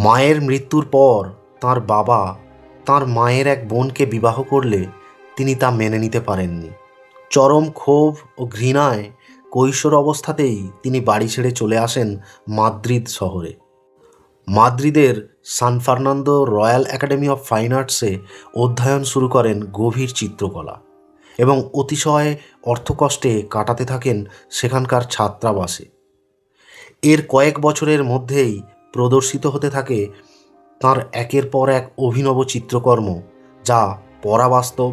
মায়ের মৃত্যুর পর তাঁর বাবা তাঁর মায়ের এক বোনকে বিবাহ করলে তিনি তা মেনে নিতে পারেননি। চরম ক্ষোভ ও ঘৃণায় কৈশোর অবস্থাতেই তিনি বাড়ি ছেড়ে চলে আসেন মাদ্রিদ শহরে। মাদ্রিদের San Fernando royal academy of fine আর্টসে অধ্যয়ন শুরু করেন গভীর চিত্রকলা এবং অতিশয় অর্থকষ্টে কাটাতে থাকেন সেখানকার ছাত্রাবাসে। এর কয়েক বছরের মধ্যেই প্রদর্শিত হতে থাকে তাঁর একের পর এক অভিনব চিত্রকর্ম, যা পরাবাস্তব,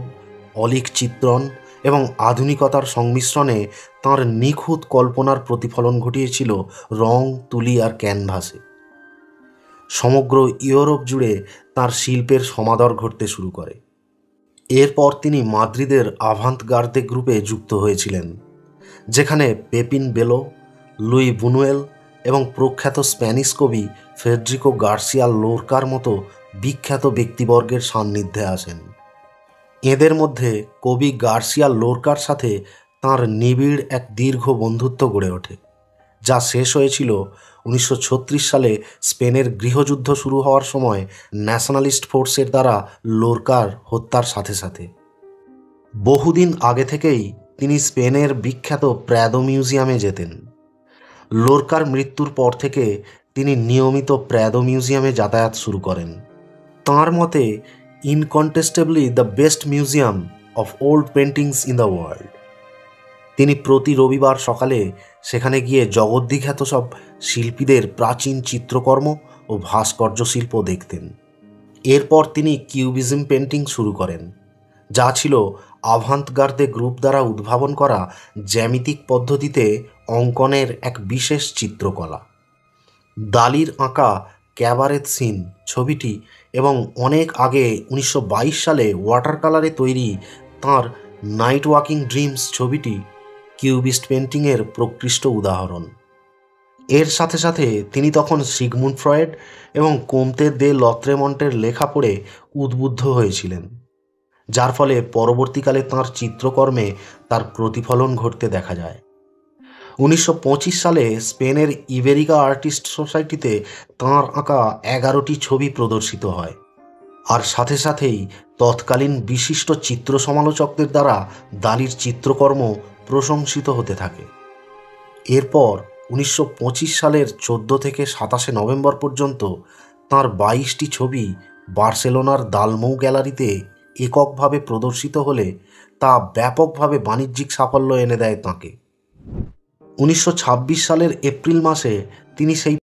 অলীক চিত্রণ এবং আধুনিকতার সংমিশ্রণে তাঁর নিখুঁত কল্পনার প্রতিফলন ঘটিয়েছিল রং, তুলি আর ক্যানভাসে। সমগ্র ইউরোপ জুড়ে তাঁর শিল্পের সমাদর ঘটতে শুরু করে। এরপর তিনি মাদ্রিদের আভান্ত-গার্দে গ্রুপে যুক্ত হয়েছিলেন, যেখানে পেপিন বেলো, লুই বুনুয়েল এবং প্রখ্যাত স্প্যানিশ কবি ফেডরিকো গার্সিয়া লোরকার মতো বিখ্যাত ব্যক্তিবর্গের সান্নিধ্যে আসেন। এদের মধ্যে কবি গার্সিয়া লোরকার সাথে তাঁর নিবিড় এক দীর্ঘ বন্ধুত্ব গড়ে ওঠে, যা শেষ হয়েছিল 1936 সালে স্পেনের গৃহযুদ্ধ শুরু হওয়ার সময় ন্যাশনালিস্ট ফোর্সের দ্বারা লোরকার হত্যার সাথে সাথে। বহুদিন আগে থেকেই তিনি স্পেনের বিখ্যাত প্র্যাদো মিউজিয়ামে যেতেন। লোরকার মৃত্যুর পর থেকে তিনি নিয়মিত প্র্যাদো মিউজিয়ামে যাতায়াত শুরু করেন। তাঁর মতে, incontestably the best museum of old paintings in the world. তিনি প্রতি রবিবার সকালে সেখানে গিয়ে জগদ্বিখ্যাত সব শিল্পীদের প্রাচীন চিত্রকর্ম ও ভাস্কর্য শিল্প দেখতেন। এরপর তিনি কিউবিজম পেন্টিং শুরু করেন, যা ছিল আভান্ত-গার্দে গ্রুপ দ্বারা উদ্ভাবন করা জ্যামিতিক পদ্ধতিতে অঙ্কনের এক বিশেষ চিত্রকলা। দালির আঁকা ক্যাবারেত সিন ছবিটি এবং অনেক আগে 1922 সালে ওয়াটার কালারে তৈরি তাঁর নাইট ওয়াকিং ড্রিমস ছবিটি কিউবিস্ট পেন্টিংয়ের প্রকৃষ্ট উদাহরণ। এর সাথে সাথে তিনি তখন সিগমুন্ড ফ্রয়েড এবং কোমতে দে লত্রেমন্টের লেখা পড়ে উদ্বুদ্ধ হয়েছিলেন, যার ফলে পরবর্তীকালে তাঁর চিত্রকর্মে তার প্রতিফলন ঘটতে দেখা যায়। 1925 সালে স্পেনের ইবেরিকা আর্টিস্ট সোসাইটিতে তাঁর আঁকা 11টি ছবি প্রদর্শিত হয়, আর সাথে সাথেই তৎকালীন বিশিষ্ট চিত্র সমালোচকদের দ্বারা দালির চিত্রকর্ম প্রশংসিত হতে থাকে। এরপর 1925 সালের 14 থেকে 27 নভেম্বর পর্যন্ত তাঁর 22টি ছবি বার্সেলোনার দালমৌ গ্যালারিতে এককভাবে প্রদর্শিত হলে তা ব্যাপকভাবে বাণিজ্যিক সাফল্য এনে দেয় তাঁকে। 1926 সালের এপ্রিল মাসে তিনি সেই